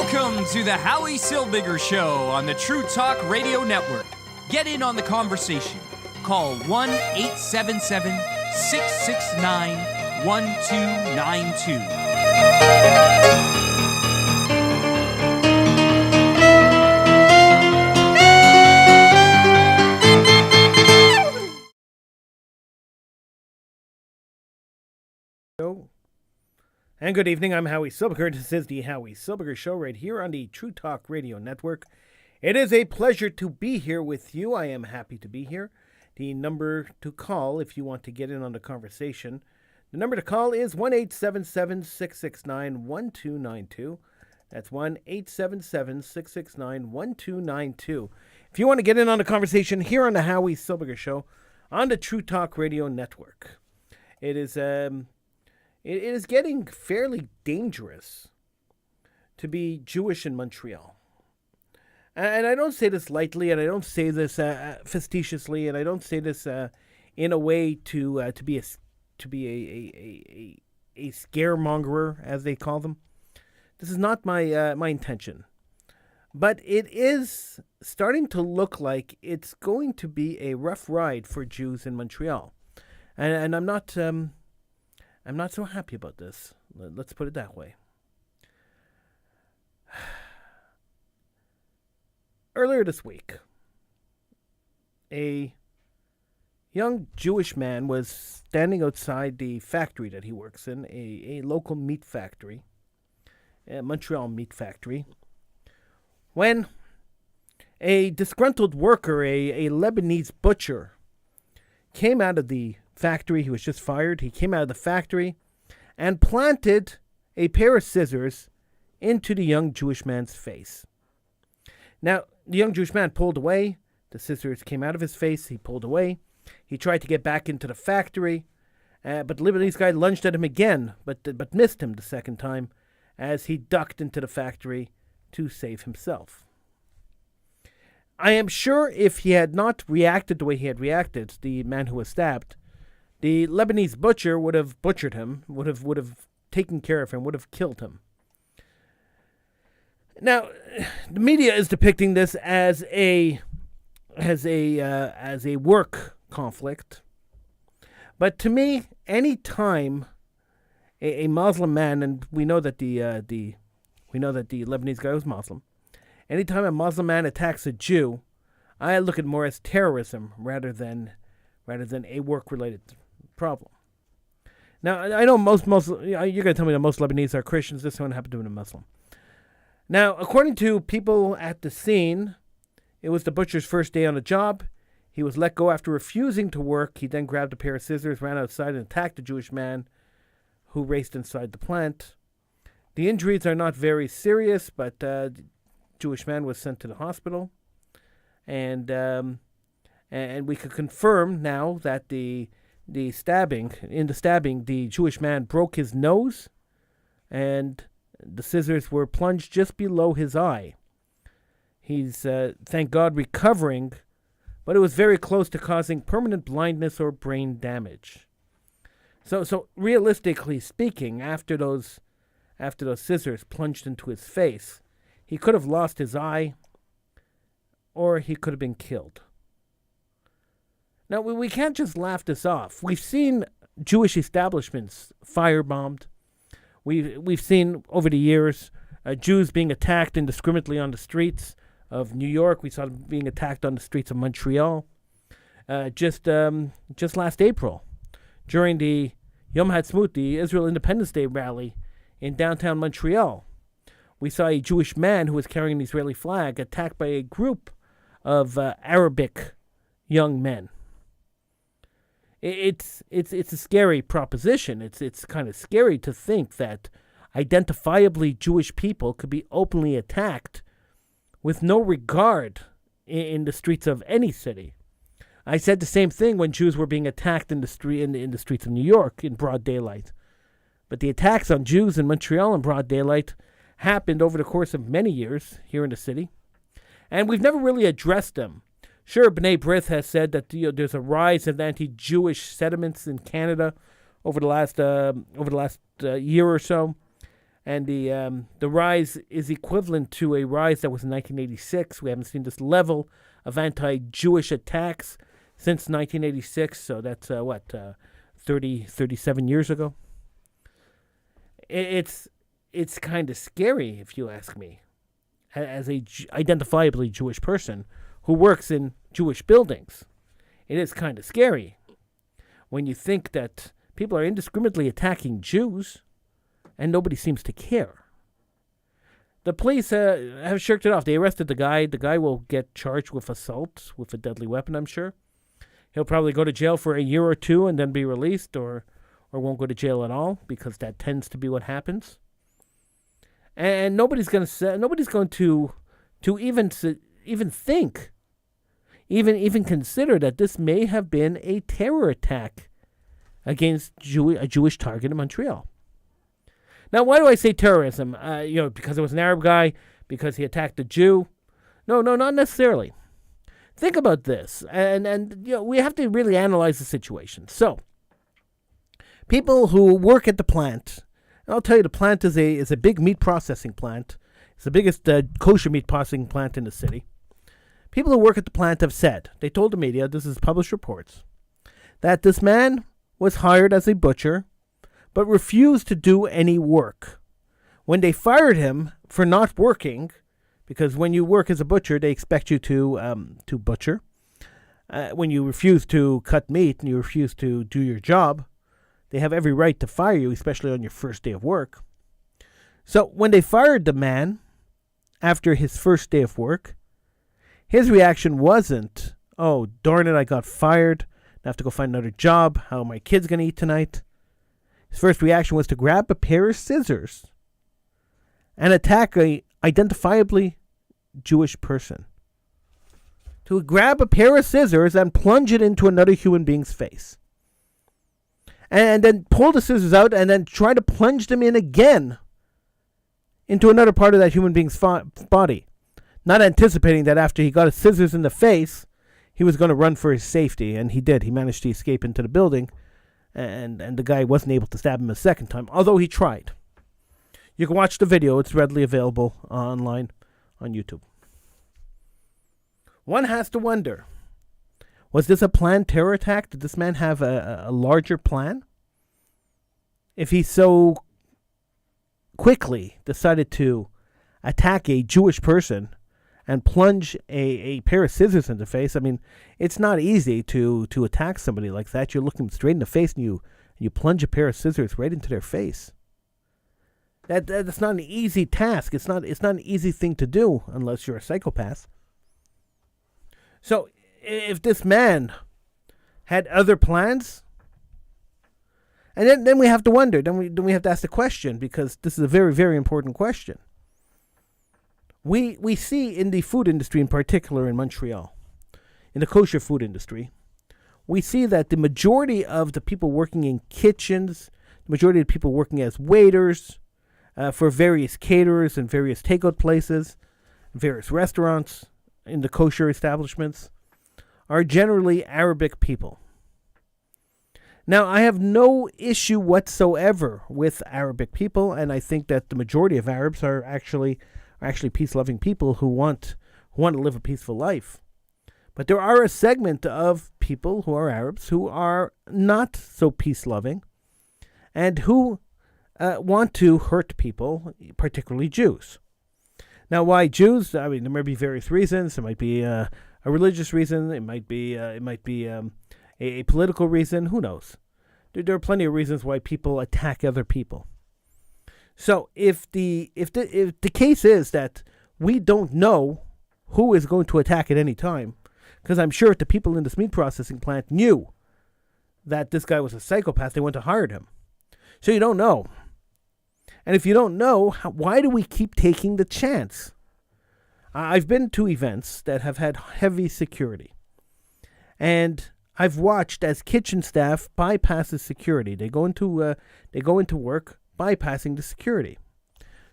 Welcome to the Howie Silbiger Show on the True Talk Radio Network. Get in on the conversation. Call 1-877-669-1292. And good evening, I'm Howie Silbiger. This is the Howie Silbiger Show right here on the True Talk Radio Network. It is a pleasure to be here with you. I am happy to be here. The number to call if you want to get in on the conversation, the number to call is 1-877-669-1292. That's 1-877-669-1292. If you want to get in on the conversation here on the Howie Silbiger Show on the True Talk Radio Network, it is getting fairly dangerous to be Jewish in Montreal. And I don't say this lightly, and I don't say this facetiously, and I don't say this in a way to be a scaremongerer, as they call them. This is not my intention. But it is starting to look like it's going to be a rough ride for Jews in Montreal. And I'm not so happy about this. Let's put it that way. Earlier this week, a young Jewish man was standing outside the factory that he works in, a local meat factory, a Montreal meat factory, when a disgruntled worker, a Lebanese butcher, came out of the factory. He was just fired. He came out of the factory and planted a pair of scissors into the young Jewish man's face. Now, the young Jewish man pulled away. The scissors came out of his face. He pulled away. He tried to get back into the factory, but the Lebanese guy lunged at him again, but missed him the second time as he ducked into the factory to save himself. I am sure if he had not reacted the way he had reacted, the man who was stabbed, the Lebanese butcher would have butchered him, would have taken care of him, would have killed him. Now, the media is depicting this as a work conflict, but to me, any time a Muslim man, and we know that the Lebanese guy was Muslim, anytime a Muslim man attacks a Jew, I look at it more as terrorism rather than a work-related problem. Now, I know you're going to tell me that most Lebanese are Christians. This one happened to be a Muslim. Now, according to people at the scene, it was the butcher's first day on the job. He was let go after refusing to work. He then grabbed a pair of scissors, ran outside, and attacked the Jewish man who raced inside the plant. The injuries are not very serious, but the Jewish man was sent to the hospital. And we could confirm now that in the stabbing, the Jewish man broke his nose, and the scissors were plunged just below his eye. He's, thank God, recovering, but it was very close to causing permanent blindness or brain damage. So realistically speaking, after those scissors plunged into his face, he could have lost his eye, or he could have been killed. Now, we can't just laugh this off. We've seen Jewish establishments firebombed. We've seen over the years Jews being attacked indiscriminately on the streets of New York. We saw them being attacked on the streets of Montreal. Just last April, during the Yom Ha'atzmaut, the Israel Independence Day rally in downtown Montreal, we saw a Jewish man who was carrying an Israeli flag attacked by a group of Arabic young men. It's a scary proposition. It's kind of scary to think that identifiably Jewish people could be openly attacked with no regard in the streets of any city. I said the same thing when Jews were being attacked in the streets of New York in broad daylight. But the attacks on Jews in Montreal in broad daylight happened over the course of many years here in the city, and we've never really addressed them. Sure, B'nai B'rith has said that there's a rise of anti-Jewish sentiments in Canada over the last year or so, And the rise is equivalent to a rise that was in 1986. We haven't seen this level of anti-Jewish attacks since 1986. So that's 37 years ago. It's kind of scary, if you ask me, as a identifiably Jewish person who works in Jewish buildings. It is kind of scary when you think that people are indiscriminately attacking Jews and nobody seems to care. The police have shirked it off. They arrested the guy. The guy will get charged with assault with a deadly weapon, I'm sure. He'll probably go to jail for a year or two and then be released, or won't go to jail at all, because that tends to be what happens. And nobody's going to even think, even consider that this may have been a terror attack against a Jewish target in Montreal. Now, why do I say terrorism? Because it was an Arab guy, because he attacked a Jew? No, not necessarily. Think about this, and we have to really analyze the situation. So, people who work at the plant, and I'll tell you, the plant is a big meat processing plant. It's the biggest kosher meat processing plant in the city. People who work at the plant have said, they told the media, this is published reports, that this man was hired as a butcher, but refused to do any work. When they fired him for not working, because when you work as a butcher, they expect you to butcher. When you refuse to cut meat and you refuse to do your job, they have every right to fire you, especially on your first day of work. So when they fired the man after his first day of work, his reaction wasn't, oh, darn it, I got fired. I have to go find another job. How are my kids going to eat tonight? His first reaction was to grab a pair of scissors and attack a identifiably Jewish person. To grab a pair of scissors and plunge it into another human being's face. And then pull the scissors out and then try to plunge them in again into another part of that human being's body. Not anticipating that after he got his scissors in the face, he was going to run for his safety. And he did. He managed to escape into the building. And the guy wasn't able to stab him a second time, although he tried. You can watch the video. It's readily available online on YouTube. One has to wonder, was this a planned terror attack? Did this man have a larger plan? If he so quickly decided to attack a Jewish person and plunge a pair of scissors in the face, I mean, it's not easy to attack somebody like that. You're looking straight in the face and you plunge a pair of scissors right into their face. That's not an easy task. It's not an easy thing to do unless you're a psychopath. So, if this man had other plans, and then we have to wonder, then we have to ask the question, because this is a very, very important question. We see in the food industry, in particular in Montreal, in the kosher food industry, we see that the majority of the people working in kitchens, the majority of the people working as waiters for various caterers and various takeout places, various restaurants in the kosher establishments, are generally Arabic people. Now, I have no issue whatsoever with Arabic people, and I think that the majority of Arabs are actually peace-loving people who want to live a peaceful life. But there are a segment of people who are Arabs who are not so peace-loving and who want to hurt people, particularly Jews. Now, why Jews? I mean, there may be various reasons. It might be a religious reason. It might be a political reason. Who knows? There are plenty of reasons why people attack other people. So, if the case is that we don't know who is going to attack at any time, because I'm sure the people in this meat processing plant knew that this guy was a psychopath, they went to hire him. So you don't know. And if you don't know, why do we keep taking the chance? I've been to events that have had heavy security. And I've watched as kitchen staff bypasses security. They go into work bypassing the security.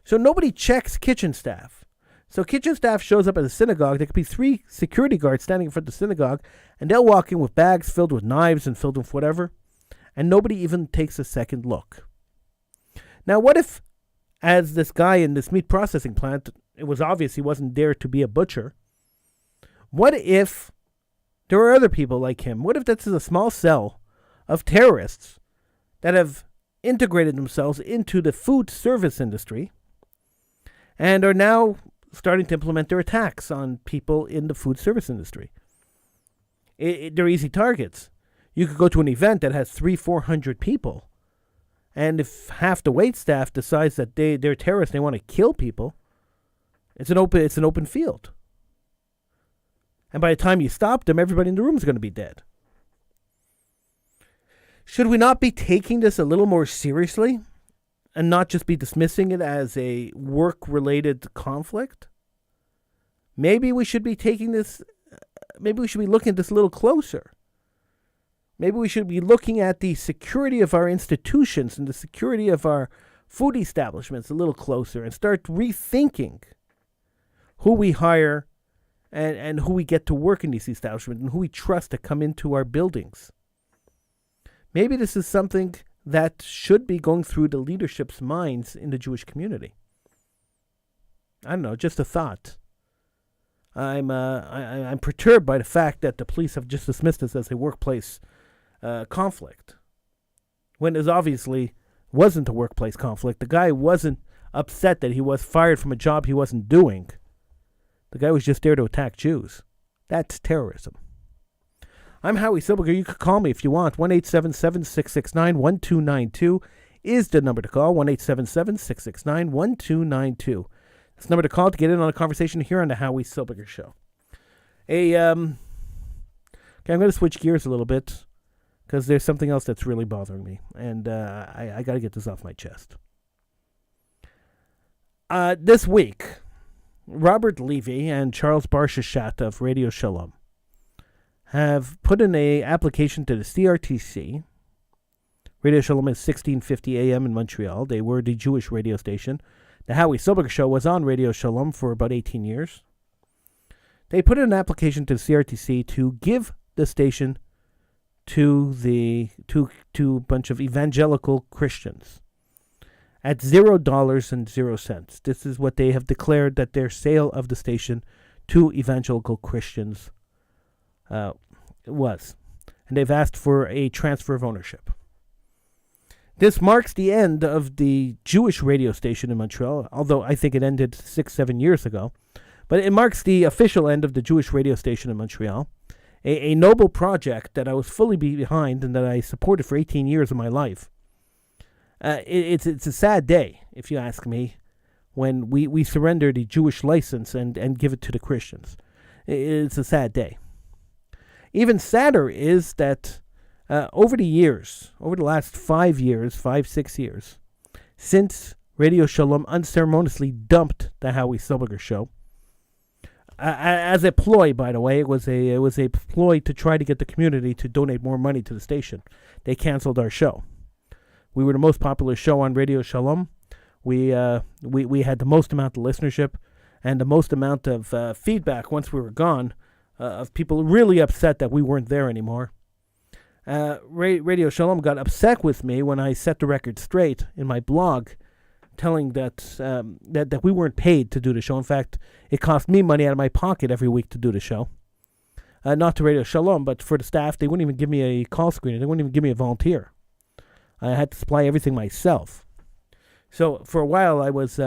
So nobody checks kitchen staff. So kitchen staff shows up at a synagogue. There could be 3 security guards standing in front of the synagogue, and they'll walk in with bags filled with knives and filled with whatever, and nobody even takes a second look. Now, what if as this guy in this meat processing plant, it was obvious he wasn't there to be a butcher. What if there are other people like him? What if this is a small cell of terrorists that have integrated themselves into the food service industry and are now starting to implement their attacks on people in the food service industry? They're easy targets. You could go to an event that has 300-400 people, and if half the wait staff decides that they're terrorists, they want to kill people, it's an open field. And by the time you stop them, everybody in the room is going to be dead. Should we not be taking this a little more seriously and not just be dismissing it as a work-related conflict? Maybe we should be taking this, maybe we should be looking at this a little closer. Maybe we should be looking at the security of our institutions and the security of our food establishments a little closer and start rethinking who we hire and who we get to work in these establishments and who we trust to come into our buildings. Maybe this is something that should be going through the leadership's minds in the Jewish community. I don't know, just a thought. I'm perturbed by the fact that the police have just dismissed this as a workplace conflict, when it obviously wasn't a workplace conflict. The guy wasn't upset that he was fired from a job he wasn't doing. The guy was just there to attack Jews. That's terrorism. I'm Howie Silbiger. You could call me if you want. 1-877-669-1292 is the number to call. 1-877-669-1292. That's the number to call to get in on a conversation here on the Howie Silbiger Show. Okay, I'm going to switch gears a little bit because there's something else that's really bothering me, and I got to get this off my chest. This week, Robert Levy and Charles Barshashat of Radio Shalom have put in an application to the CRTC. Radio Shalom is 1650 AM in Montreal. They were the Jewish radio station. The Howie Silbiger Show was on Radio Shalom for about 18 years. They put in an application to the CRTC to give the station to a bunch of evangelical Christians at $0.00. This is what they have declared that their sale of the station to evangelical Christians was. And they've asked for a transfer of ownership. This marks the end of the Jewish radio station in Montreal, although I think it ended 6-7 years ago. But it marks the official end of the Jewish radio station in Montreal, a noble project that I was fully behind and that I supported for 18 years of my life. It's a sad day, if you ask me, when we surrender the Jewish license and give it to the Christians. It's a sad day. Even sadder is that over the last 5-6 years, since Radio Shalom unceremoniously dumped the Howie Silbiger Show, as a ploy, by the way, it was a ploy to try to get the community to donate more money to the station. They canceled our show. We were the most popular show on Radio Shalom. We had the most amount of listenership and the most amount of feedback once we were gone, of people really upset that we weren't there anymore. Radio Shalom got upset with me when I set the record straight in my blog, telling that we weren't paid to do the show. In fact, it cost me money out of my pocket every week to do the show. Not to Radio Shalom, but for the staff, they wouldn't even give me a call screener. They wouldn't even give me a volunteer. I had to supply everything myself. So for a while, I was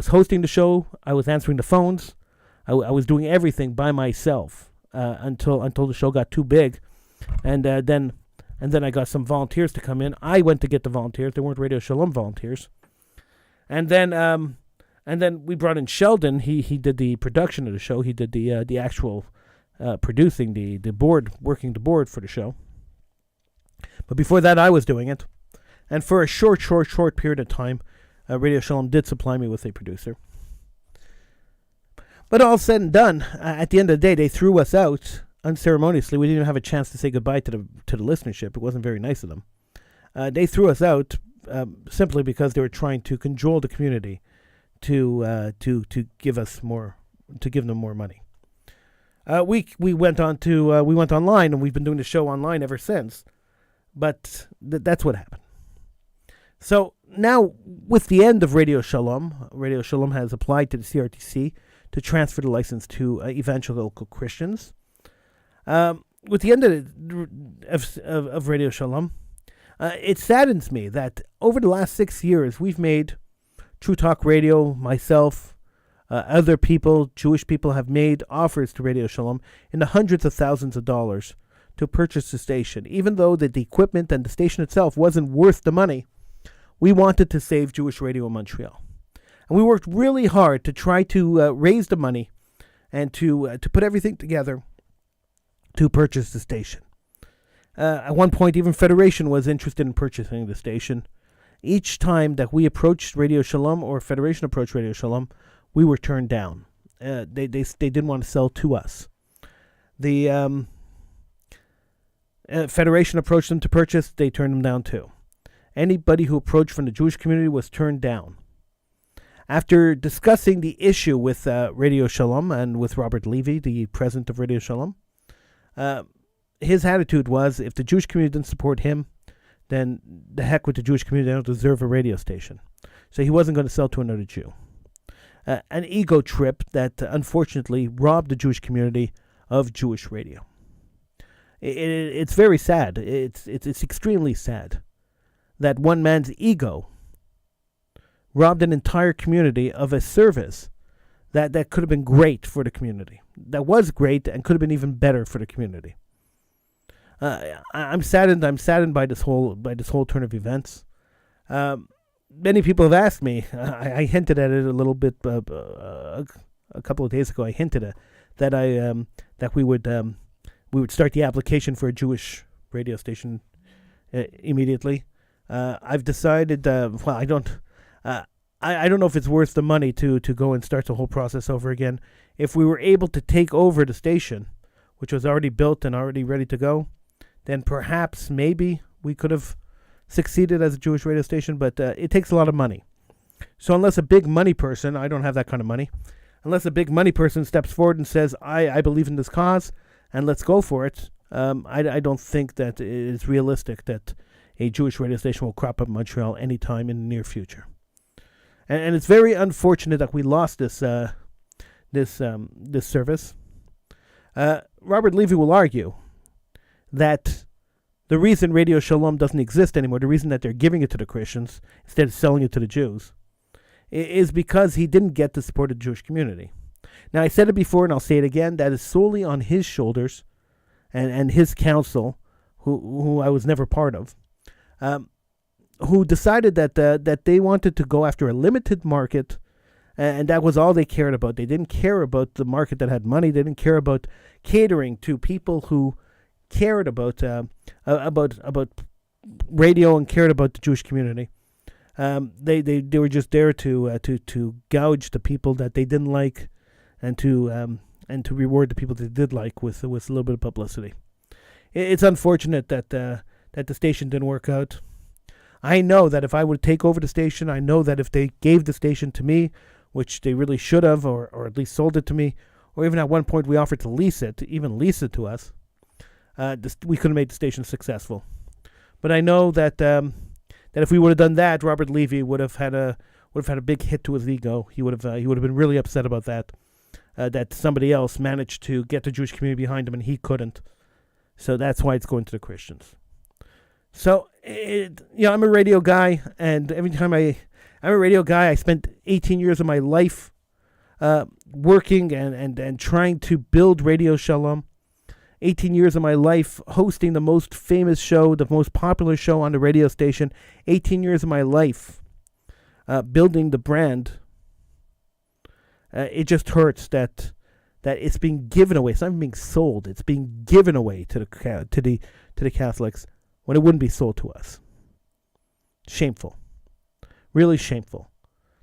hosting the show. I was answering the phones. I was doing everything by myself until the show got too big, and then I got some volunteers to come in. I went to get the volunteers. They weren't Radio Shalom volunteers. And then we brought in Sheldon. He did the production of the show. He did the actual producing, the board, working the board for the show. But before that, I was doing it. And for a short period of time, Radio Shalom did supply me with a producer. But all said and done, at the end of the day, they threw us out unceremoniously. We didn't even have a chance to say goodbye to the listenership. It wasn't very nice of them. They threw us out simply because they were trying to cajole the community to give us more, to give them more money. We went online, and we've been doing the show online ever since. But that's what happened. So now, with the end of Radio Shalom has applied to the CRTC to transfer the license to evangelical Christians. With the end of Radio Shalom, it saddens me that over the last 6 years, we've made True Talk Radio, myself, other people, Jewish people have made offers to Radio Shalom in the hundreds of thousands of dollars to purchase the station. Even though the equipment and the station itself wasn't worth the money, we wanted to save Jewish radio in Montreal. And we worked really hard to try to raise the money and to put everything together to purchase the station. At one point, even Federation was interested in purchasing the station. Each time that we approached Radio Shalom or Federation approached Radio Shalom, we were turned down. They didn't want to sell to us. The Federation approached them to purchase, they turned them down too. Anybody who approached from the Jewish community was turned down. After discussing the issue with Radio Shalom and with Robert Levy, the president of Radio Shalom, his attitude was, if the Jewish community didn't support him, then the heck with the Jewish community, they don't deserve a radio station. So he wasn't going to sell to another Jew. An ego trip that unfortunately robbed the Jewish community of Jewish radio. It's very sad. It's extremely sad that one man's ego robbed an entire community of a service that could have been great for the community. That was great and could have been even better for the community. I'm saddened. I'm saddened by this whole turn of events. Many people have asked me. I hinted at it a little bit a couple of days ago. I hinted at that we would start the application for a Jewish radio station immediately. I've decided. I don't know if it's worth the money to go and start the whole process over again. If we were able to take over the station, which was already built and already ready to go, then perhaps maybe we could have succeeded as a Jewish radio station, but it takes a lot of money. So unless a big money person, I don't have that kind of money, unless a big money person steps forward and says, I believe in this cause and let's go for it, I don't think that it is realistic that a Jewish radio station will crop up in Montreal anytime in the near future. And it's very unfortunate that we lost this service. Robert Levy will argue that the reason Radio Shalom doesn't exist anymore, the reason that they're giving it to the Christians instead of selling it to the Jews, is because he didn't get the support of the Jewish community. Now, I said it before and I'll say it again, that is solely on his shoulders and his council, who I was never part of, who decided that they wanted to go after a limited market, and that was all they cared about. They didn't care about the market that had money. They didn't care about catering to people who cared about radio and cared about the Jewish community. They were just there to gouge the people that they didn't like, and to reward the people they did like with a little bit of publicity. It's unfortunate that the station didn't work out. I know that if I would take over the station, I know that if they gave the station to me, which they really should have, or at least sold it to me, or even at one point we offered to lease it to us, we could have made the station successful. But I know that if we would have done that, Robert Levy would have had a big hit to his ego. He would have been really upset about that. That somebody else managed to get the Jewish community behind him and he couldn't. So that's why it's going to the Christians. So I'm a radio guy, and every time I'm a radio guy. I spent 18 years of my life working and trying to build Radio Shalom. 18 years of my life hosting the most famous show, the most popular show on the radio station. 18 years of my life building the brand. It just hurts that it's being given away. It's not even being sold. It's being given away to the Catholics when it wouldn't be sold to us. Shameful. Really shameful.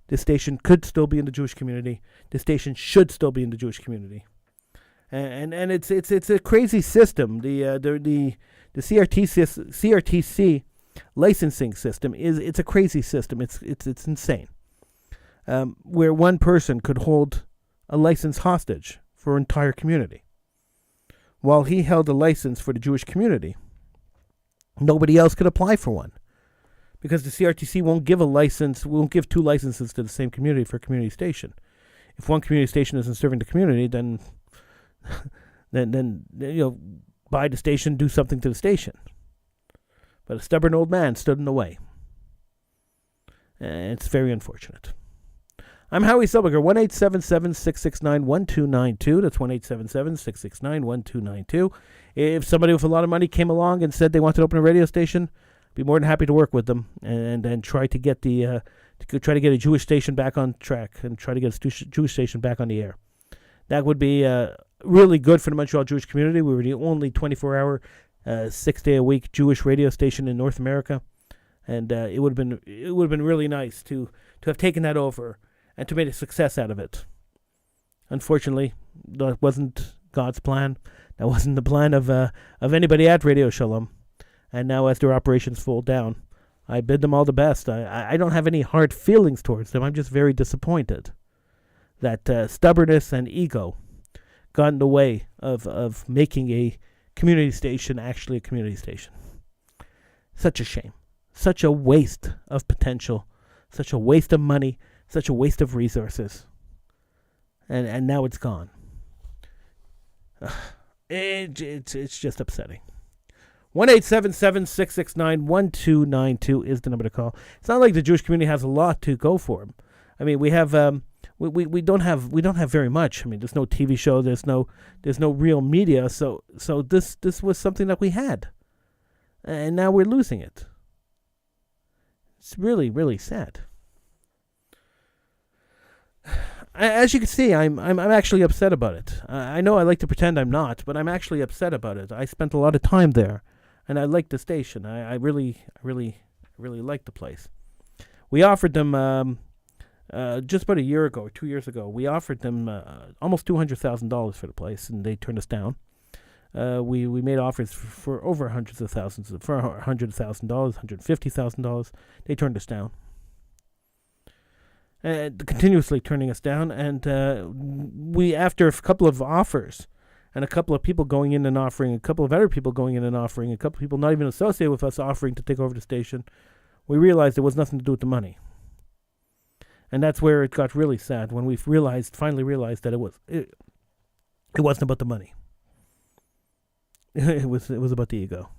This station could still be in the Jewish community. This station should still be in the Jewish community. And it's a crazy system. The CRTC licensing system it's a crazy system. It's insane. Where one person could hold a license hostage for an entire community. While he held a license for the Jewish community, nobody else could apply for one because the CRTC won't give two licenses to the same community for a community station. If one community station isn't serving the community, then then buy the station, do something to the station. But a stubborn old man stood in the way. And it's very unfortunate. I'm Howie Silbiger, 1-877-669-1292. That's 1-877-669-1292. If somebody with a lot of money came along and said they wanted to open a radio station, I'd be more than happy to work with them and try to get a Jewish station back on track and try to get a Jewish station back on the air. That would be really good for the Montreal Jewish community. We were the only 24-hour, 6-day-a-week Jewish radio station in North America, and it would have been really nice to have taken that over and to make a success out of it. Unfortunately, that wasn't God's plan. That wasn't the plan of anybody at Radio Shalom. And now, as their operations fall down, I bid them all the best. I don't have any hard feelings towards them. I'm just very disappointed that stubbornness and ego got in the way of making a community station actually a community station. Such a shame. Such a waste of potential. Such a waste of money. Such a waste of resources. And now it's gone. It's just upsetting. 1-877-669-1292 is the number to call. It's not like the Jewish community has a lot to go for. I mean, we have we don't have very much. I mean, there's no TV show, there's no real media. So this was something that we had, and now we're losing it. It's really, really sad. As you can see, I'm actually upset about it. I know I like to pretend I'm not, but I'm actually upset about it. I spent a lot of time there, and I like the station. I really like the place. We offered them just about a year ago or 2 years ago. We offered them almost $200,000 for the place, and they turned us down. We made offers for over hundreds of thousands, for $100,000, $150,000. They turned us down. Continuously turning us down, and we, after a couple of offers, and a couple of people going in and offering, a couple of other people going in and offering, a couple of people not even associated with us offering to take over the station, we realized it was nothing to do with the money. And that's where it got really sad, when we finally realized that it wasn't about the money. it was about the ego.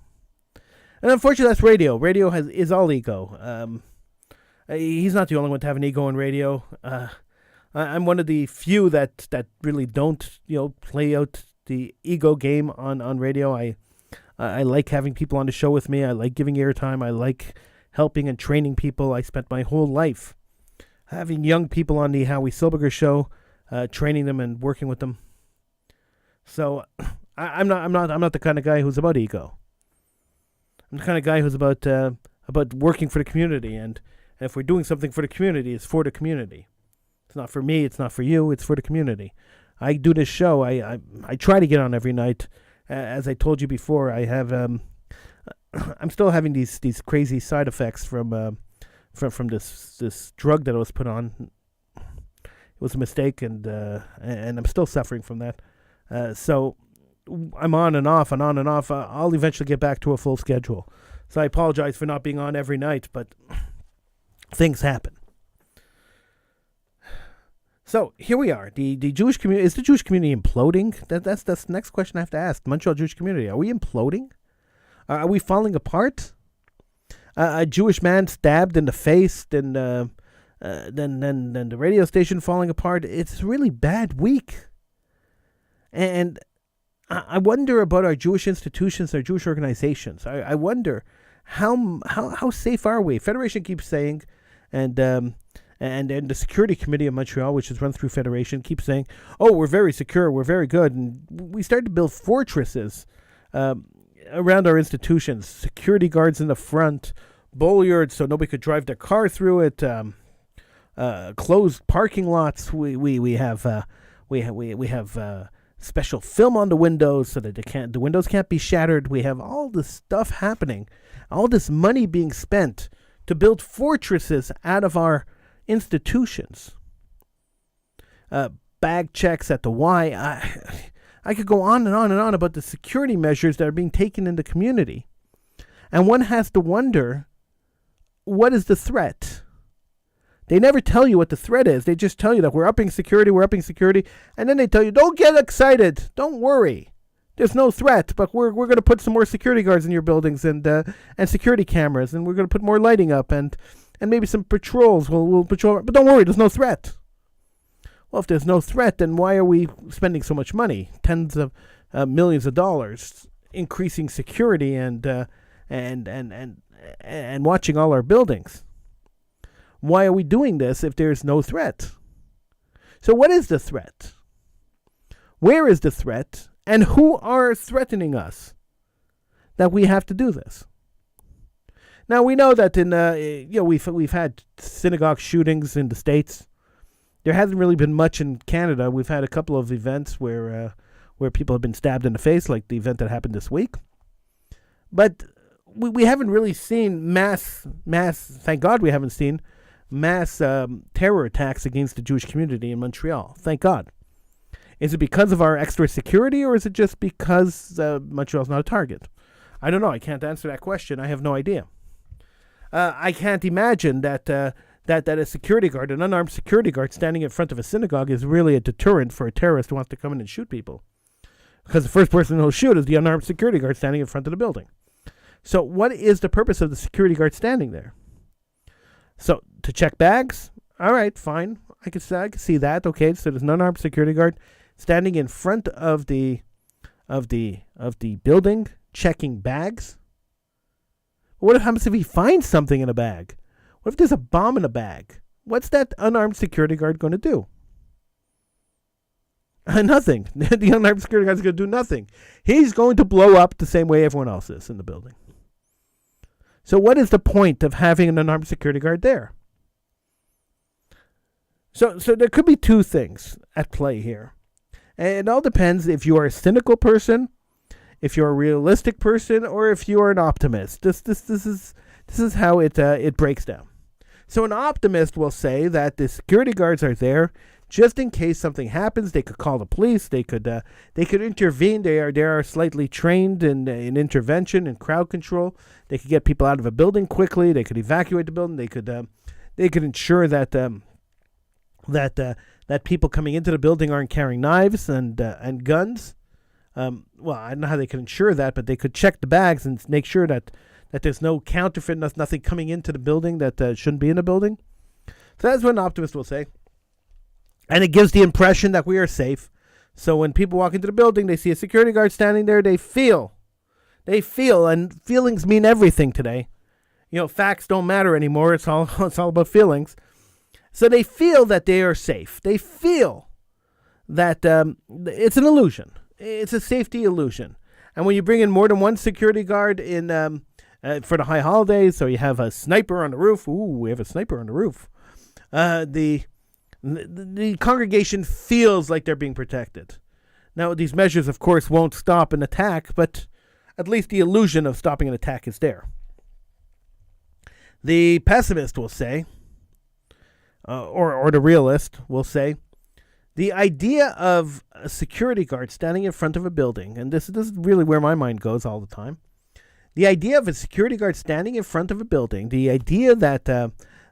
And unfortunately, that's radio. Radio is all ego. He's not the only one to have an ego in radio. I'm one of the few that really don't, play out the ego game on radio. I like having people on the show with me. I like giving airtime. I like helping and training people. I spent my whole life having young people on the Howie Silbiger show, training them and working with them. So I'm not the kind of guy who's about ego. I'm the kind of guy who's about working for the community, and if we're doing something for the community, it's for the community. It's not for me. It's not for you. It's for the community. I do this show. I try to get on every night. As I told you before, I have I'm still having these crazy side effects from this drug that I was put on. It was a mistake, and I'm still suffering from that. So I'm on and off and on and off. I'll eventually get back to a full schedule. So I apologize for not being on every night, but things happen. So here we are. The Jewish community, is the Jewish community imploding? That's the next question I have to ask. Montreal Jewish community, are we imploding? Are we falling apart? A Jewish man stabbed in the face, then the radio station falling apart. It's a really bad week. And I wonder about our Jewish institutions, our Jewish organizations. I wonder how safe are we? Federation keeps saying, and the Security Committee of Montreal, which is run through Federation, keeps saying, "Oh, we're very secure, we're very good," and we started to build fortresses around our institutions. Security guards in the front, bollards so nobody could drive their car through it. Closed parking lots. We have special film on the windows so that the windows can't be shattered. We have all this stuff happening, all this money being spent to build fortresses out of our institutions. Bag checks at the Y. I could go on and on and on about the security measures that are being taken in the community. And one has to wonder, what is the threat? They never tell you what the threat is. They just tell you that we're upping security, and then they tell you, don't get excited, don't worry. There's no threat, but we're going to put some more security guards in your buildings and security cameras, and we're going to put more lighting up and maybe some patrols. We'll patrol, but don't worry, there's no threat. Well, if there's no threat, then why are we spending so much money, tens of millions of dollars, increasing security and watching all our buildings? Why are we doing this if there's no threat? So what is the threat? Where is the threat? And who are threatening us that we have to do this? Now, we know that we've had synagogue shootings in the States. There hasn't really been much in Canada. We've had a couple of events where people have been stabbed in the face, like the event that happened this week. But we haven't really seen mass, thank God we haven't seen mass terror attacks against the Jewish community in Montreal. Thank God. Is it because of our extra security, or is it just because Montreal's not a target? I don't know. I can't answer that question. I have no idea. I can't imagine that a security guard, an unarmed security guard standing in front of a synagogue is really a deterrent for a terrorist who wants to come in and shoot people. Because the first person who'll shoot is the unarmed security guard standing in front of the building. So what is the purpose of the security guard standing there? So, to check bags? All right, fine. I can see that. Okay, so there's an unarmed security guard standing in front of the building, checking bags. What happens if he finds something in a bag? What if there's a bomb in a bag? What's that unarmed security guard going to do? Nothing. The unarmed security guard is going to do nothing. He's going to blow up the same way everyone else is in the building. So what is the point of having an unarmed security guard there? So there could be two things at play here. And it all depends if you are a cynical person, if you're a realistic person, or if you are an optimist. This is how it breaks down. So an optimist will say that the security guards are there just in case something happens. They could call the police. They could intervene. They are slightly trained in intervention and crowd control. They could get people out of a building quickly. They could evacuate the building. They could ensure that people coming into the building aren't carrying knives and guns. Well, I don't know how they could ensure that, but they could check the bags and make sure that there's no counterfeit, nothing coming into the building that shouldn't be in the building. So that's what an optimist will say. And it gives the impression that we are safe. So when people walk into the building, they see a security guard standing there, they feel, and feelings mean everything today. Facts don't matter anymore. It's all about feelings. So they feel that they are safe. They feel that it's an illusion. It's a safety illusion. And when you bring in more than one security guard in for the high holidays, so you have a sniper on the roof. Ooh, we have a sniper on the roof. The congregation feels like they're being protected. Now, these measures, of course, won't stop an attack, but at least the illusion of stopping an attack is there. The pessimist will say, or the realist will say, the idea of a security guard standing in front of a building, and this is really where my mind goes all the time. The idea of a security guard standing in front of a building, the idea that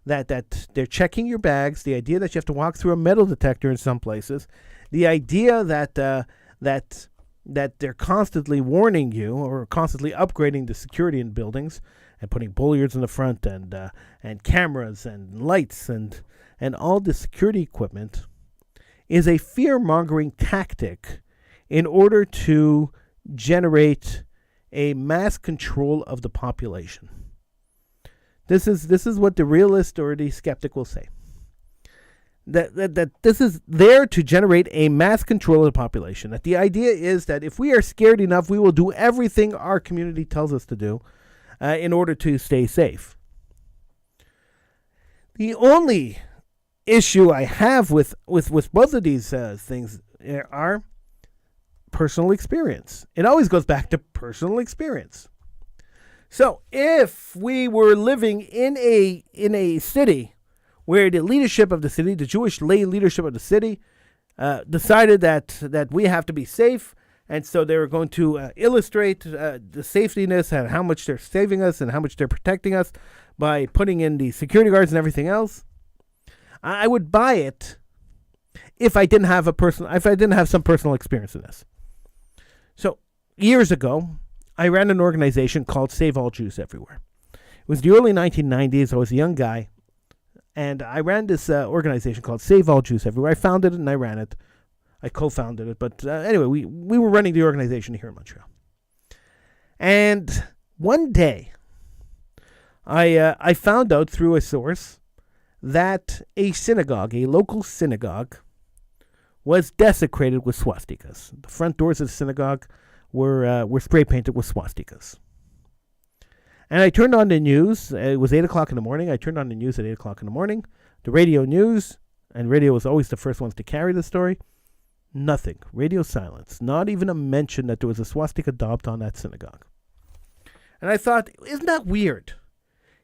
they're checking your bags, the idea that you have to walk through a metal detector in some places, the idea that they're constantly warning you or constantly upgrading the security in buildings and putting bollards in the front and cameras and lights and all the security equipment is a fear-mongering tactic in order to generate a mass control of the population. This is what the realist or the skeptic will say. That this is there to generate a mass control of the population. That the idea is that if we are scared enough, we will do everything our community tells us to do in order to stay safe. The only issue I have with both of these things are personal experience. It always goes back to personal experience. So if we were living in a city where the leadership of the city, the Jewish lay leadership of the city, decided that we have to be safe And so they were going to illustrate the safetiness and how much they're saving us and how much they're protecting us by putting in the security guards and everything else. I would buy it if I didn't have some personal experience in this. So years ago, I ran an organization called Save All Jews Everywhere. It was the early 1990s. I was a young guy, and I ran this organization called Save All Jews Everywhere. I founded it and I ran it. I co-founded it, but anyway, we were running the organization here in Montreal. And one day, I found out through a source that a synagogue, a local synagogue, was desecrated with swastikas. The front doors of the synagogue were spray painted with swastikas. And I turned on the news. It was 8 o'clock in the morning. I turned on the news at 8 o'clock in the morning. The radio news, and radio was always the first ones to carry the story. Nothing. Radio silence. Not even a mention that there was a swastika daubed on that synagogue. And I thought, isn't that weird?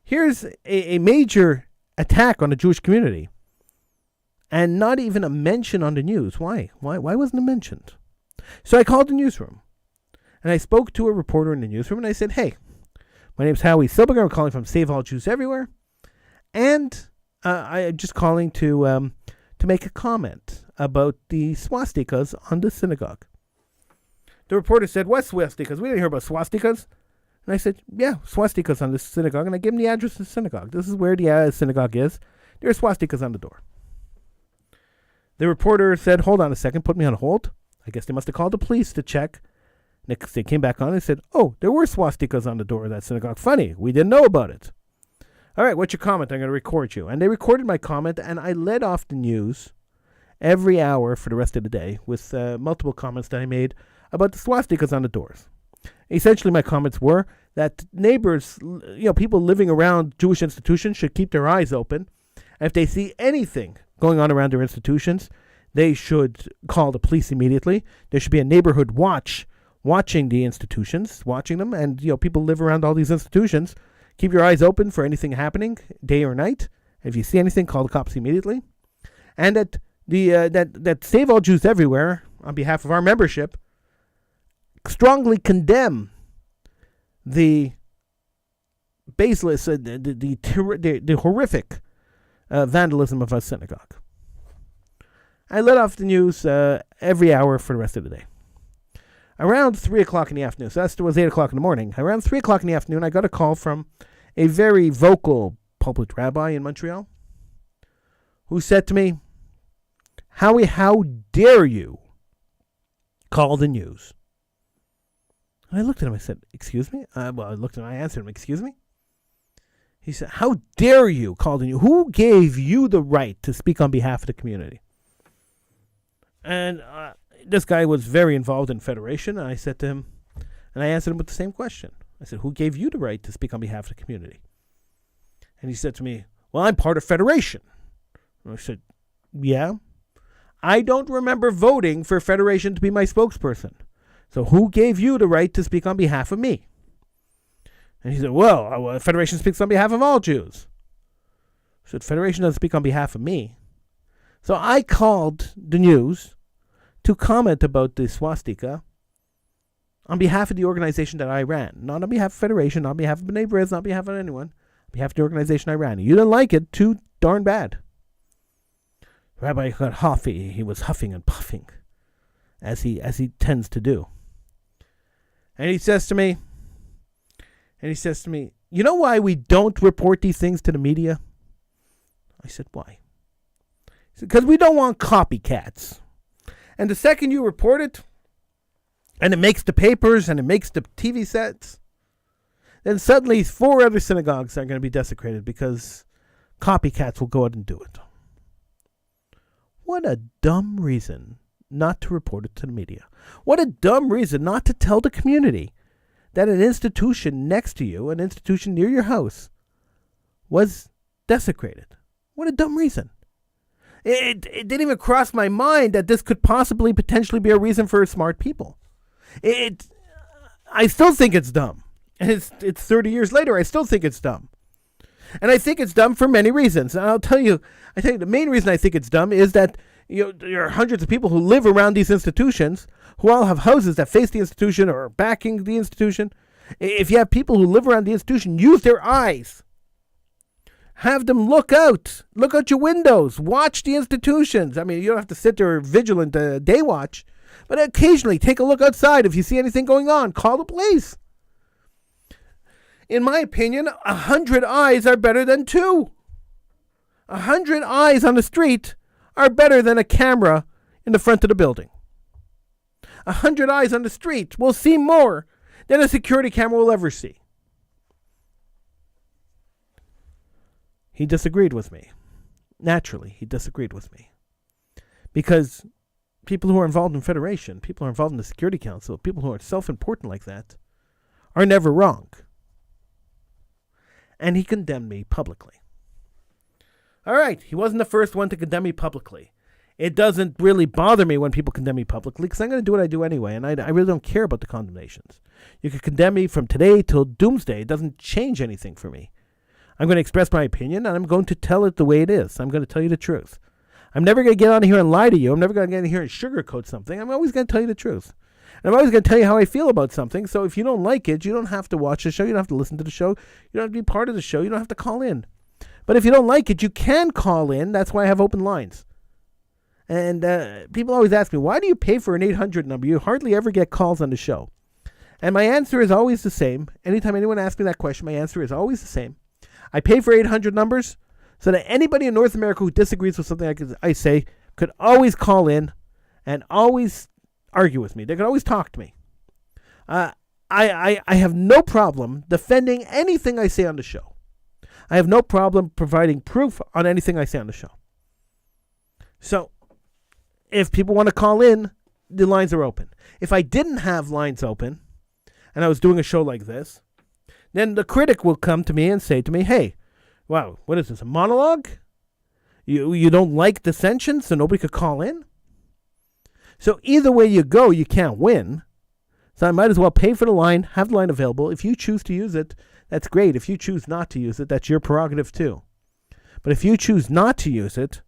Here's a major attack on the Jewish community, and not even a mention on the news. Why? Why wasn't it mentioned? So I called the newsroom, and I spoke to a reporter in the newsroom, and I said, hey, my name's Howie Silbiger. I'm calling from Save All Jews Everywhere, and I'm just calling to make a comment about the swastikas on the synagogue. The reporter said, what swastikas? We didn't hear about swastikas. And I said, yeah, swastikas on the synagogue. And I gave him the address of the synagogue. This is where the synagogue is. There are swastikas on the door. The reporter said, hold on a second, put me on hold. I guess they must have called the police to check. Next, they came back on and said, oh, there were swastikas on the door of that synagogue. Funny, we didn't know about it. All right, what's your comment? I'm going to record you. And they recorded my comment, and I led off the news every hour for the rest of the day with multiple comments that I made about the swastikas on the doors. Essentially, my comments were that neighbors, people living around Jewish institutions should keep their eyes open. And if they see anything going on around their institutions, they should call the police immediately. There should be a neighborhood watching the institutions, watching them. And, people live around all these institutions. Keep your eyes open for anything happening, day or night. If you see anything, call the cops immediately. And that that Save All Jews Everywhere, on behalf of our membership, strongly condemn the baseless, the horrific vandalism of our synagogue. I let off the news every hour for the rest of the day. Around 3 o'clock in the afternoon, so that was 8 o'clock in the morning, around 3 o'clock in the afternoon, I got a call from a very vocal pulpit rabbi in Montreal who said to me, Howie, how dare you call the news? And I looked at him, I said, excuse me? I looked at him, I answered him, excuse me? He said, how dare you call the news? Who gave you the right to speak on behalf of the community? And this guy was very involved in Federation, and I said to him, and I answered him with the same question. I said, who gave you the right to speak on behalf of the community? And he said to me, well, I'm part of Federation. And I said, yeah? I don't remember voting for Federation to be my spokesperson. So who gave you the right to speak on behalf of me? And he said, well, Federation speaks on behalf of all Jews. I said, Federation doesn't speak on behalf of me. So I called the news to comment about the swastika on behalf of the organization that I ran. Not on behalf of Federation, not on behalf of B'nai B'rith, not on behalf of anyone. On behalf of the organization I ran. You didn't like it, too darn bad. Rabbi got huffy. He was huffing and puffing, as he tends to do. And he says to me, you know why we don't report these things to the media? I said, why? He said, because we don't want copycats. And the second you report it, and it makes the papers and it makes the TV sets, then suddenly 4 other synagogues are going to be desecrated because copycats will go out and do it. What a dumb reason not to report it to the media. What a dumb reason not to tell the community that an institution next to you, an institution near your house, was desecrated. What a dumb reason. It didn't even cross my mind that this could possibly potentially be a reason for smart people. I still think it's dumb. And it's 30 years later, I still think it's dumb. And I think it's dumb for many reasons. And I'll tell you the main reason I think it's dumb is that there are hundreds of people who live around these institutions who all have houses that face the institution or are backing the institution. If you have people who live around the institution, use their eyes. Have them look out your windows, watch the institutions. I mean, you don't have to sit there vigilant day watch, but occasionally take a look outside. If you see anything going on, call the police. In my opinion, 100 eyes are better than 2. 100 eyes on the street are better than a camera in the front of the building. 100 eyes on the street will see more than a security camera will ever see. He disagreed with me. Naturally, he disagreed with me. Because people who are involved in Federation, people who are involved in the Security Council, people who are self-important like that, are never wrong. And he condemned me publicly. All right, he wasn't the first one to condemn me publicly. It doesn't really bother me when people condemn me publicly because I'm going to do what I do anyway, and I really don't care about the condemnations. You can condemn me from today till doomsday. It doesn't change anything for me. I'm going to express my opinion, and I'm going to tell it the way it is. I'm going to tell you the truth. I'm never going to get on here and lie to you. I'm never going to get on here and sugarcoat something. I'm always going to tell you the truth. And I'm always going to tell you how I feel about something. So if you don't like it, you don't have to watch the show. You don't have to listen to the show. You don't have to be part of the show. You don't have to call in. But if you don't like it, you can call in. That's why I have open lines. And people always ask me, why do you pay for an 800 number? You hardly ever get calls on the show. And my answer is always the same. Anytime anyone asks me that question, my answer is always the same. I pay for 800 numbers so that anybody in North America who disagrees with something I say could always call in and always argue with me. They could always talk to me. I have no problem defending anything I say on the show. I have no problem providing proof on anything I say on the show. So, if people want to call in, the lines are open. If I didn't have lines open, and I was doing a show like this, then the critic will come to me and say to me, hey, wow, what is this, a monologue? You don't like dissension, so nobody could call in? So either way you go, you can't win. So I might as well pay for the line, have the line available. If you choose to use it, that's great. If you choose not to use it, that's your prerogative too. But if you choose not to use it,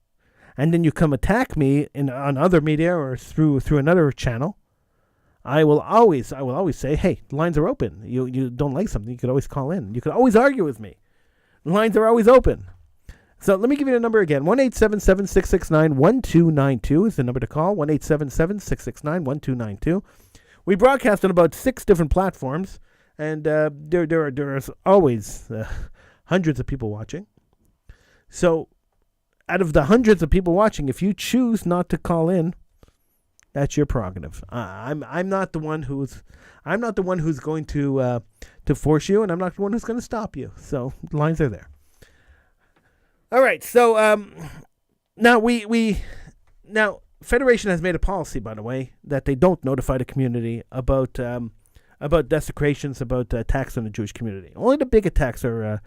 and then you come attack me on other media or through another channel, I will always say, hey, the lines are open. You don't like something, you could always call in. You could always argue with me. The lines are always open. So let me give you the number again. 1-877-669-1292 is the number to call. 1-877-669-1292. We broadcast on about 6 different platforms, and there's always hundreds of people watching. So out of the hundreds of people watching, if you choose not to call in, that's your prerogative. I'm not the one who's going to force you, and I'm not the one who's going to stop you. So the lines are there. All right. So now now Federation has made a policy, by the way, that they don't notify the community about desecrations, about attacks on the Jewish community. Only the big attacks are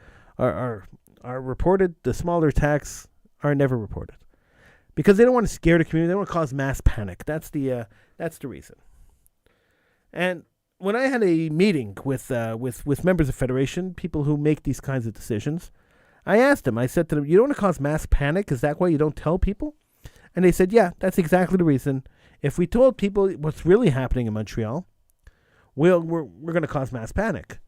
reported. The smaller attacks are never reported because they don't want to scare the community. They don't want to cause mass panic. That's the reason. And when I had a meeting with members of Federation, people who make these kinds of decisions, I asked them. I said to them, "You don't want to cause mass panic? Is that why you don't tell people?" And they said, "Yeah, that's exactly the reason. If we told people what's really happening in Montreal, we're going to cause mass panic."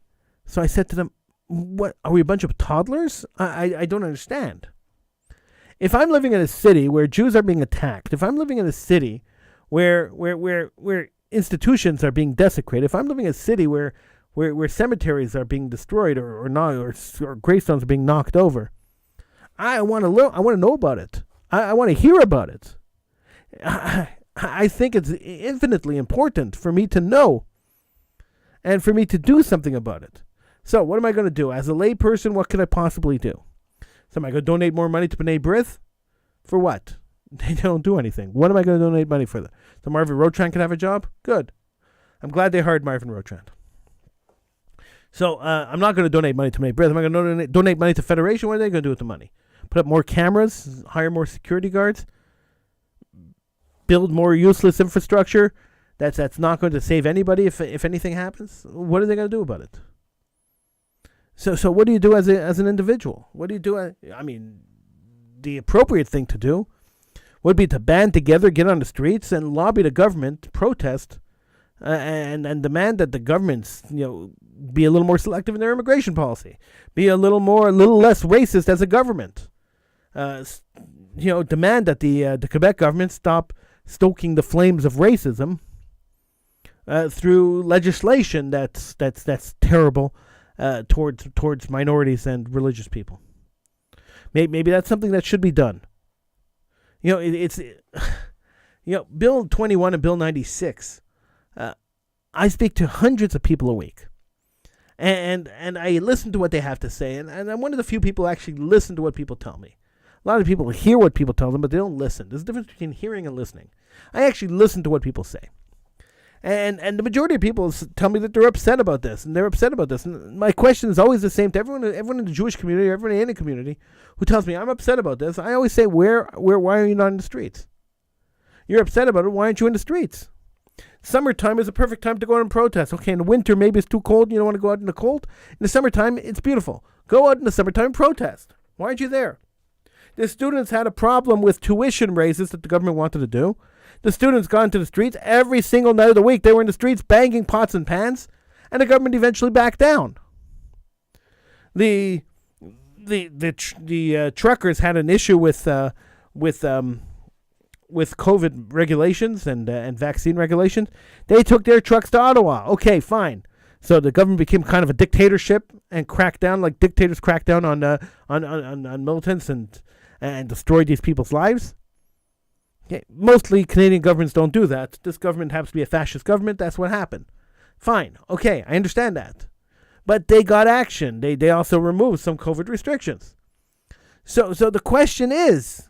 So I said to them, "What, are we a bunch of toddlers? I don't understand. If I'm living in a city where Jews are being attacked, if I'm living in a city where institutions are being desecrated, if I'm living in a city where cemeteries are being destroyed or gravestones are being knocked over, I want to know about it. I want to hear about it. I think it's infinitely important for me to know and for me to do something about it. So what am I going to do? As a lay person, what can I possibly do? So am I going to donate more money to B'nai B'rith? For what? They don't do anything. What am I going to donate money for? So Marvin Rotrand can have a job? Good. I'm glad they hired Marvin Rotrand. So I'm not going to donate money to B'nai B'rith. Am I going to donate money to Federation? What are they going to do with the money? Put up more cameras? Hire more security guards? Build more useless infrastructure that's not going to save anybody if anything happens? What are they going to do about it? So what do you do as an individual? What do you do? The appropriate thing to do would be to band together, get on the streets, and lobby the government, protest, and demand that the governments, be a little more selective in their immigration policy, be a little less racist as a government. Demand that the Quebec government stop stoking the flames of racism through legislation that's terrible towards minorities and religious people. Maybe that's something that should be done. It's Bill 21 and Bill 96. I speak to hundreds of people a week, and I listen to what they have to say, and I'm one of the few people who actually listen to what people tell me. A lot of people hear what people tell them, but they don't listen. There's a difference between hearing and listening. I actually listen to what people say. And the majority of people tell me that they're upset about this, and they're upset about this. And my question is always the same to everyone in the Jewish community, everyone in any community who tells me I'm upset about this. I always say, why are you not in the streets? You're upset about it. Why aren't you in the streets? Summertime is a perfect time to go out and protest. Okay, in the winter, maybe it's too cold. You don't want to go out in the cold. In the summertime, it's beautiful. Go out in the summertime and protest. Why aren't you there? The students had a problem with tuition raises that the government wanted to do. The students got into the streets every single night of the week. They were in the streets banging pots and pans, and the government eventually backed down. The truckers had an issue with COVID regulations and vaccine regulations. They took their trucks to Ottawa. Okay, fine. So the government became kind of a dictatorship and cracked down like dictators crack down on militants and destroyed these people's lives. Okay. Mostly Canadian governments don't do that. This government happens to be a fascist government. That's what happened. Fine. Okay, I understand that. But they got action. They also removed some COVID restrictions. So the question is,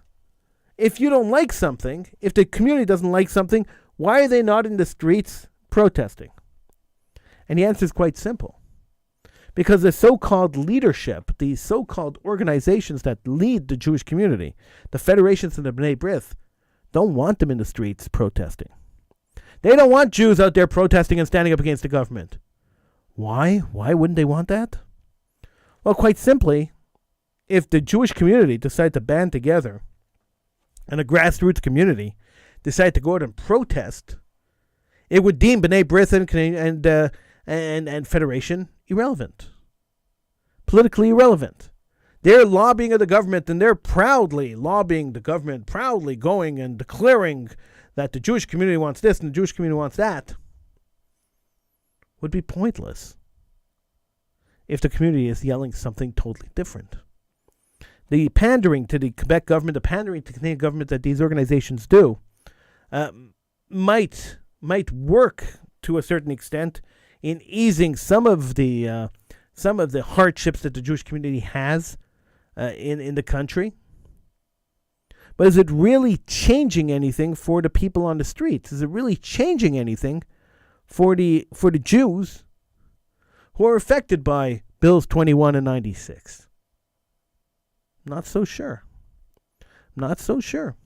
if you don't like something, if the community doesn't like something, why are they not in the streets protesting? And the answer is quite simple. Because the so-called leadership, the so-called organizations that lead the Jewish community, the federations and the B'nai B'rith, don't want them in the streets protesting. They don't want Jews out there protesting and standing up against the government. Why? Why wouldn't they want that? Well, quite simply, if the Jewish community decided to band together and a grassroots community decided to go out and protest, it would deem B'nai B'rith and Federation irrelevant. Politically irrelevant. They're lobbying of the government, and they're proudly lobbying the government, proudly going and declaring that the Jewish community wants this and the Jewish community wants that, would be pointless if the community is yelling something totally different. The pandering to the Quebec government, the pandering to the Canadian government that these organizations do might work to a certain extent in easing some of the hardships that the Jewish community has in the country. But is it really changing anything for the people on the streets? Is it really changing anything for the Jews who are affected by Bills 21 and 96? Not so sure. Not so sure.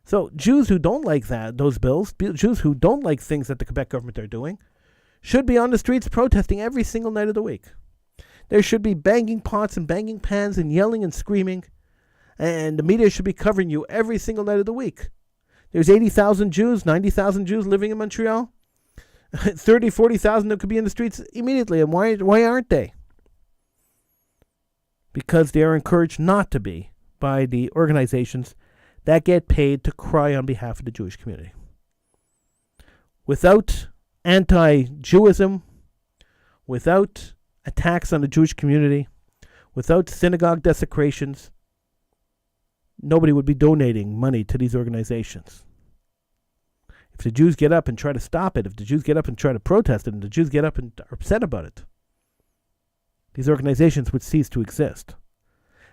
So Jews who don't like those bills, Jews who don't like things that the Quebec government are doing, should be on the streets protesting every single night of the week. There should be banging pots and banging pans and yelling and screaming, and the media should be covering you every single night of the week. There's 80,000 Jews, 90,000 Jews living in Montreal. 30, 40,000 that could be in the streets immediately. And why aren't they? Because they are encouraged not to be by the organizations that get paid to cry on behalf of the Jewish community. Without anti-Jewism, without attacks on the Jewish community, without synagogue desecrations, nobody would be donating money to these organizations. If the Jews get up and try to stop it, if the Jews get up and try to protest it, and the Jews get up and are upset about it, these organizations would cease to exist.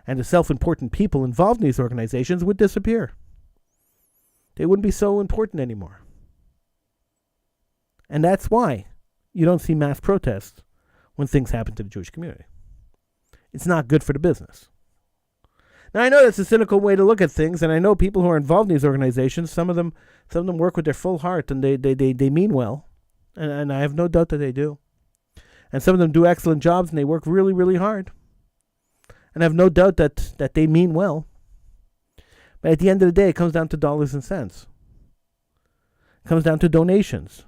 And the self-important people involved in these organizations would disappear. They wouldn't be so important anymore. And that's why you don't see mass protests when things happen to the Jewish community. It's not good for the business. Now, I know that's a cynical way to look at things, and I know people who are involved in these organizations, some of them work with their full heart, and they mean well, and I have no doubt that they do. And some of them do excellent jobs, and they work really, really hard. And I have no doubt that they mean well. But at the end of the day, it comes down to dollars and cents. It comes down to donations.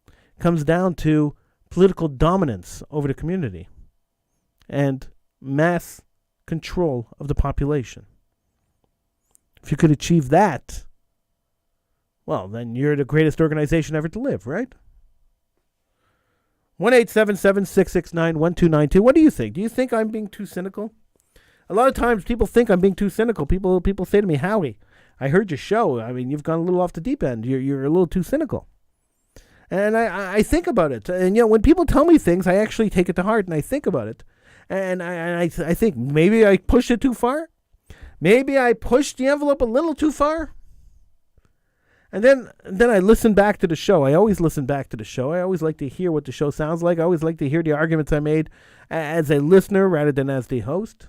It comes down to political dominance over the community and mass control of the population. If you could achieve that, well, then you're the greatest organization ever to live, right? 1-877-669-1292. What do you think? Do you think I'm being too cynical? A lot of times people think I'm being too cynical. People say to me, Howie, I heard your show. I mean, you've gone a little off the deep end. You're a little too cynical. And I think about it. And, when people tell me things, I actually take it to heart and I think about it. And I think maybe I pushed it too far. Maybe I pushed the envelope a little too far. And then I listen back to the show. I always listen back to the show. I always like to hear what the show sounds like. I always like to hear the arguments I made as a listener rather than as the host.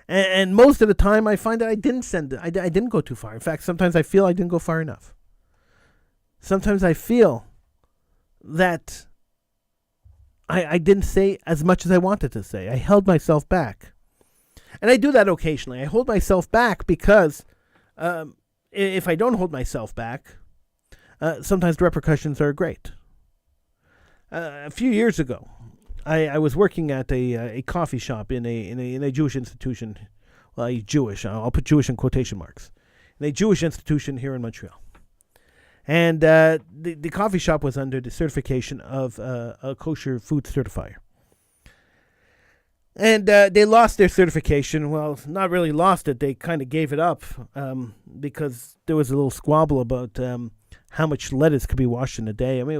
And most of the time, I find that I didn't go too far. In fact, sometimes I feel I didn't go far enough. Sometimes I feel that I didn't say as much as I wanted to say. I held myself back. And I do that occasionally. I hold myself back because if I don't hold myself back, sometimes the repercussions are great. A few years ago, I was working at a coffee shop in a Jewish institution. Well, Jewish. I'll put Jewish in quotation marks. In a Jewish institution here in Montreal. And the coffee shop was under the certification of a kosher food certifier. And they lost their certification. Well, not really lost it. They kind of gave it up because there was a little squabble about how much lettuce could be washed in a day. I mean, it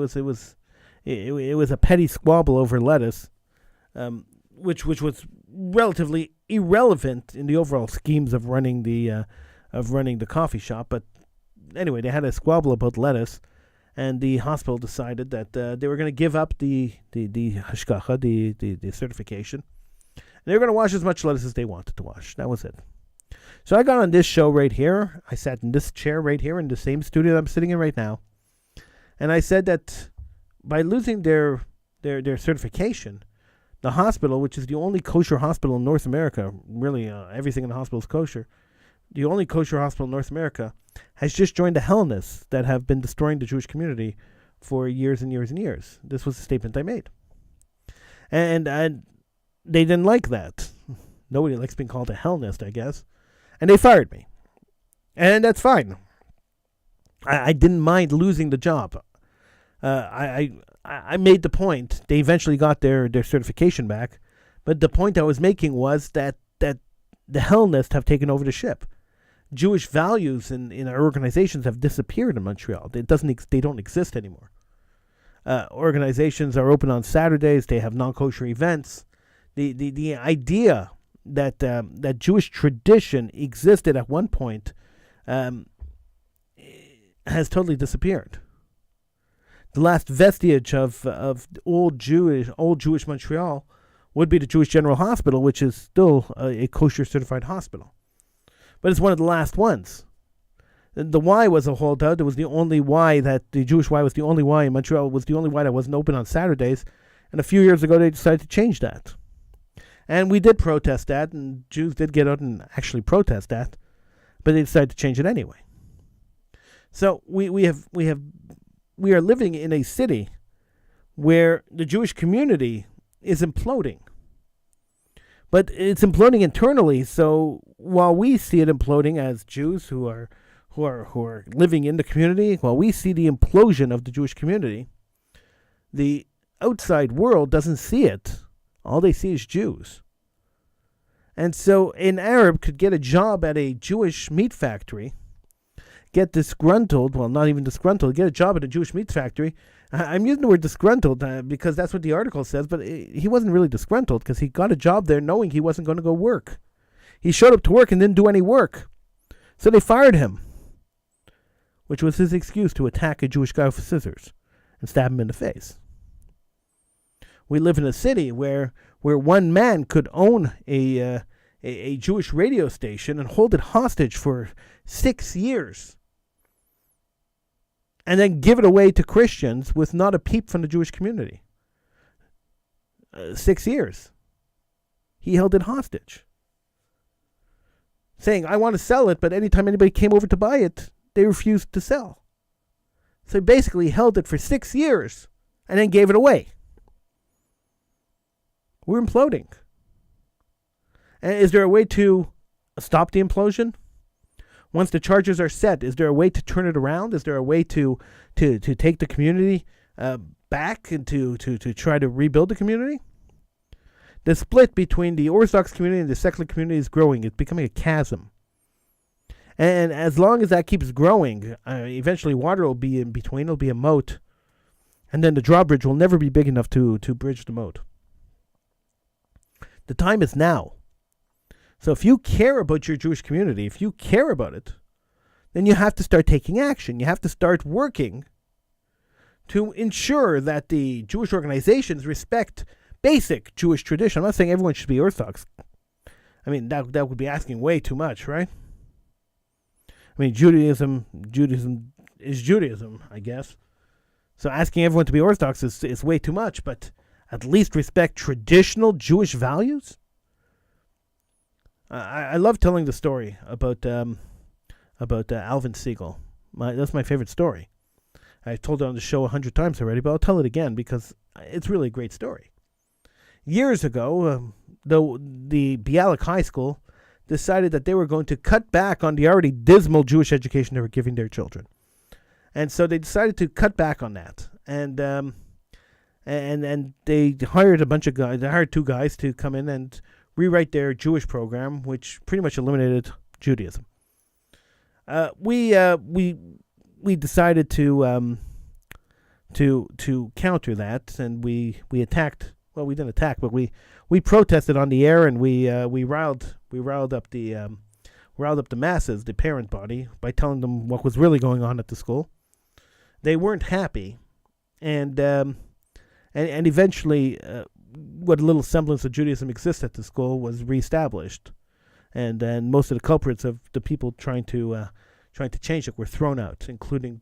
was a petty squabble over lettuce, which was relatively irrelevant in the overall schemes of running the coffee shop. But anyway, they had a squabble about lettuce, and the hospital decided that they were going to give up the hashgacha, the certification. They were going to wash as much lettuce as they wanted to wash. That was it. So I got on this show right here. I sat in this chair right here in the same studio that I'm sitting in right now, and I said that by losing their certification, the hospital, which is the only kosher hospital in North America, really everything in the hospital is kosher, the only kosher hospital in North America, has just joined the Hellenists that have been destroying the Jewish community for years and years and years. This was the statement I made. And they didn't like that. Nobody likes being called a Hellenist, I guess. And they fired me. And that's fine. I didn't mind losing the job. I made the point. They eventually got their certification back. But the point I was making was that the Hellenists have taken over the ship. Jewish values in our organizations have disappeared in Montreal. They don't exist anymore. Organizations are open on Saturdays. They have non-kosher events. The idea that Jewish tradition existed at one point has totally disappeared. The last vestige of old Jewish Montreal would be the Jewish General Hospital, which is still a kosher certified hospital. But it's one of the last ones. The Y was a holdout. It was the only Y the Jewish Y was the only Y in Montreal, was the only Y that wasn't open on Saturdays. And a few years ago, they decided to change that. And we did protest that, and Jews did get out and actually protest that, but they decided to change it anyway. So we are living in a city where the Jewish community is imploding. But it's imploding internally, so while we see it imploding as Jews who are living in the community, while we see the implosion of the Jewish community, the outside world doesn't see it. All they see is Jews. And so an Arab could get a job at a Jewish meat factory, get disgruntled, well, not even disgruntled, get a job at a Jewish meat factory. I'm using the word disgruntled because that's what the article says, but he wasn't really disgruntled because he got a job there knowing he wasn't going to go work. He showed up to work and didn't do any work. So they fired him, which was his excuse to attack a Jewish guy with scissors and stab him in the face. We live in a city where one man could own a Jewish radio station and hold it hostage for 6 years and then give it away to Christians with not a peep from the Jewish community. 6 years. He held it hostage. saying, I want to sell it, but anytime anybody came over to buy it, they refused to sell. So he basically held it for 6 years and then gave it away. We're imploding. And is there a way to stop the implosion? Once the charges are set, is there a way to turn it around? Is there a way to take the community back and to try to rebuild the community? The split between the Orthodox community and the secular community is growing. It's becoming a chasm. And as long as that keeps growing, eventually water will be in between. It'll be a moat. And then the drawbridge will never be big enough to bridge the moat. The time is now. So if you care about your Jewish community, if you care about it, then you have to start taking action. You have to start working to ensure that the Jewish organizations respect basic Jewish tradition. I'm not saying everyone should be Orthodox. I mean, that would be asking way too much, right? I mean, Judaism is Judaism, I guess. So asking everyone to be Orthodox is way too much, but at least respect traditional Jewish values? I love telling the story about Alvin Siegel. That's my favorite story. I've told it on the show 100 times already, but I'll tell it again because it's really a great story. Years ago, the Bialik High School decided that they were going to cut back on the already dismal Jewish education they were giving their children. And so they decided to cut back on that. And they hired a bunch of guys. They hired 2 guys to come in and rewrite their Jewish program, which pretty much eliminated Judaism. We decided to counter that, and we attacked. Well, we didn't attack, but we protested on the air, and we riled up the masses, the parent body, by telling them what was really going on at the school. They weren't happy, and eventually, what little semblance of Judaism exists at the school was reestablished, and then most of the culprits of the people trying to change it were thrown out, including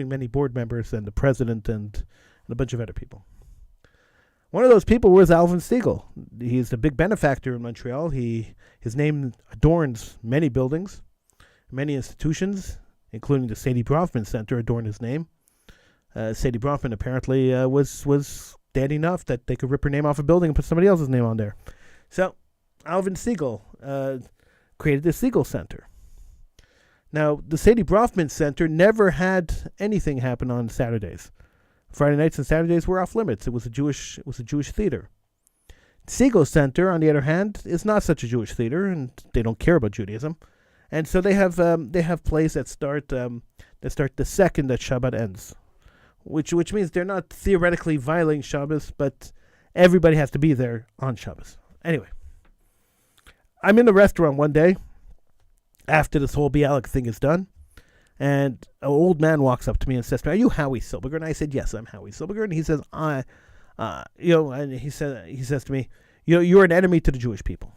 many board members and the president and a bunch of other people. One of those people was Alvin Siegel. He's a big benefactor in Montreal. His name adorns many buildings, many institutions, including the Sadie Bronfman Center adorn his name. Sadie Bronfman apparently was dead enough that they could rip her name off a building and put somebody else's name on there. So Alvin Siegel created the Siegel Center. Now, the Sadie Bronfman Center never had anything happen on Saturdays. Friday nights and Saturdays were off limits. It was a Jewish theater. Siegel Center, on the other hand, is not such a Jewish theater, and they don't care about Judaism. And so they have plays that start the second that Shabbat ends, which means they're not theoretically violating Shabbos, but everybody has to be there on Shabbos. Anyway, I'm in the restaurant one day after this whole Bialik thing is done, and an old man walks up to me and says to me, "Are you Howie Silbiger?" And I said, "Yes, I'm Howie Silbiger." And he says, and he says to me, "You're an enemy to the Jewish people."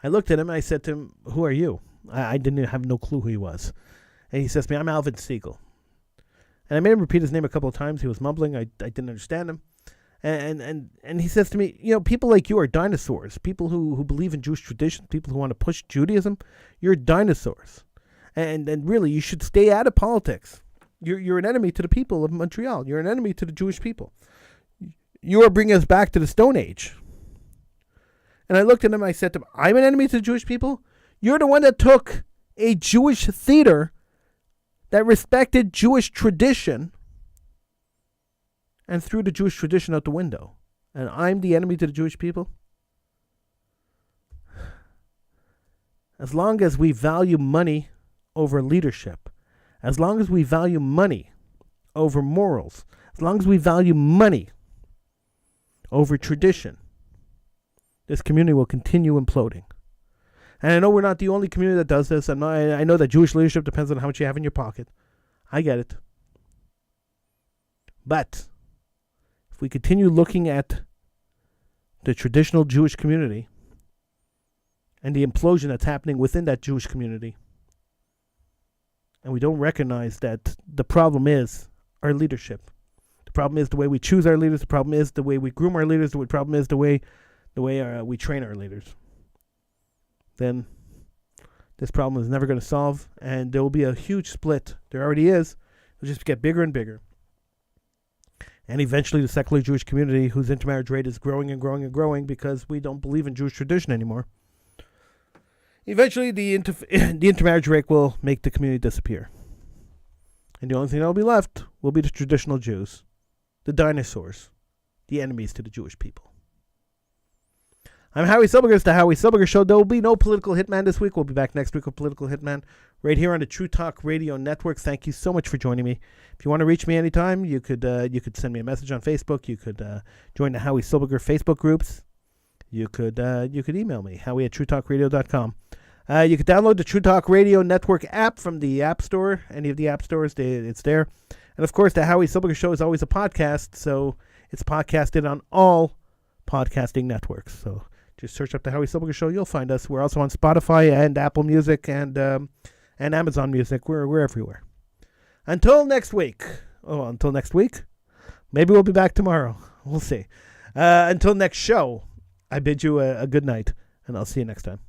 I looked at him and I said to him, "Who are you?" I didn't have no clue who he was. And he says to me, "I'm Alvin Siegel." And I made him repeat his name a couple of times. He was mumbling. I didn't understand him. And he says to me, people like you are dinosaurs. People who believe in Jewish tradition, people who want to push Judaism, you're dinosaurs. And really, you should stay out of politics. You're an enemy to the people of Montreal. You're an enemy to the Jewish people. You are bringing us back to the Stone Age. And I looked at him, I said to him, "I'm an enemy to the Jewish people? You're the one that took a Jewish theater that respected Jewish tradition and threw the Jewish tradition out the window. And I'm the enemy to the Jewish people?" As long as we value money over leadership, as long as we value money over morals, as long as we value money over tradition, this community will continue imploding. And I know we're not the only community that does this. I know that Jewish leadership depends on how much you have in your pocket. I get it. But if we continue looking at the traditional Jewish community and the implosion that's happening within that Jewish community, and we don't recognize that the problem is our leadership, the problem is the way we choose our leaders, the problem is the way we groom our leaders, the problem is the way we train our leaders, then this problem is never going to solve, and there will be a huge split. There already is. It'll just get bigger and bigger. And eventually the secular Jewish community, whose intermarriage rate is growing and growing and growing because we don't believe in Jewish tradition anymore, eventually the intermarriage rate will make the community disappear. And the only thing that will be left will be the traditional Jews, the dinosaurs, the enemies to the Jewish people. I'm Howie Silbiger. It's the Howie Silbiger Show. There will be no Political Hitman this week. We'll be back next week with Political Hitman right here on the True Talk Radio Network. Thank you so much for joining me. If you want to reach me anytime, you could send me a message on Facebook. You could join the Howie Silbiger Facebook groups. You could email me, howie@truetalkradio.com. You could download the True Talk Radio Network app from the App Store. Any of the app stores, it's there. And, of course, the Howie Silbiger Show is always a podcast, so it's podcasted on all podcasting networks. So just search up the Howie Silbiger Show. You'll find us. We're also on Spotify and Apple Music and Amazon Music. We're everywhere. Until next week. Maybe we'll be back tomorrow. We'll see. Until next show, I bid you a good night, and I'll see you next time.